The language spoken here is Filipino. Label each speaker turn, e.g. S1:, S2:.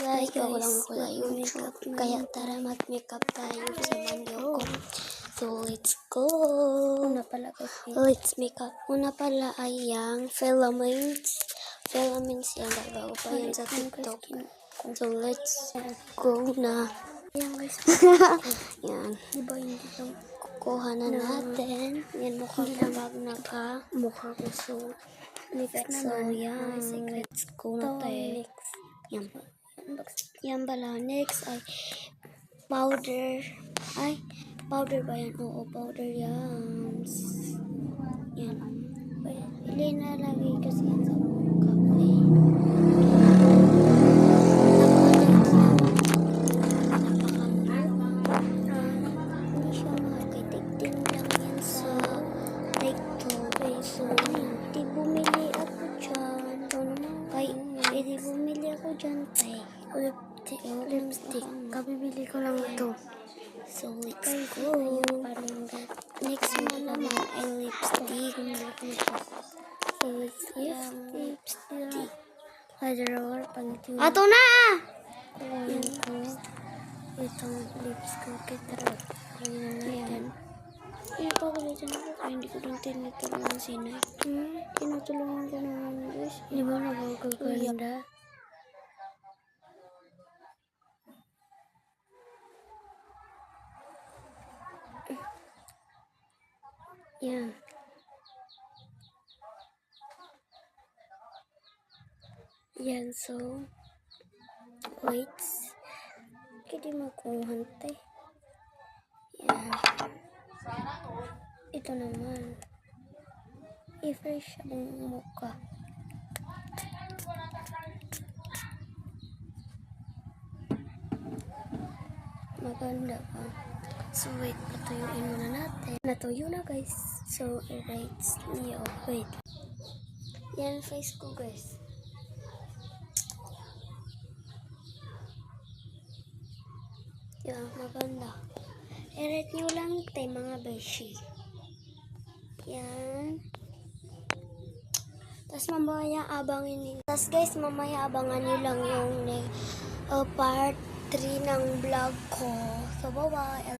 S1: guys, YouTube. Kaya tara mag-makeup tayo sa manyo ko. So, let's go. Let's make up. Una pala ay yung filaments. Filaments yan. Bago pa yan sa TikTok. So, let's go na. Yan guys. Yan. Diba hindi lang kukuha na natin. Yan mukha ko bag mukha ko. So, yan. Let's go na tayo. Yan. Yan pala. Next ay powder. Ay, powder ba yan? Oo, powder yan. Yan. Ilinalagay kasi yan sa mukha ko eh. Hindi siya makakaitigtin lang yan sa TikTok. So, di bumili ako dyan. Di bumili ako dyan, tay. Lipstick. Kabibili ko lang ito. So, let's go. Next one naman ay lipstick. So, let's use lipstick. Hydrower, pang-tune. Ato na! Yan ko. Itong lips ko. Kitara. Ayan. Ipagalitan ako. Ay, hindi ko lang tinitulungan sinay. Tinutulungan ko naman, guys. Di ba nagagaganda? Yan. Yan, so wait. Hindi magkuhante. Yan. Ito naman. I-fresh ang mukha. Maganda pa. So, wait. Natuyuin muna natin. Natuyo na, guys. So, erase niyo. Wait. Yan, face ko, guys. Yan, maganda. I-rate nyo lang tayo, mga beshi. Yan. Tapos, mamaya abangin nyo. Tapos, guys, mamaya abangan nyo lang yung part 3 ng vlog ko. So, bye-bye.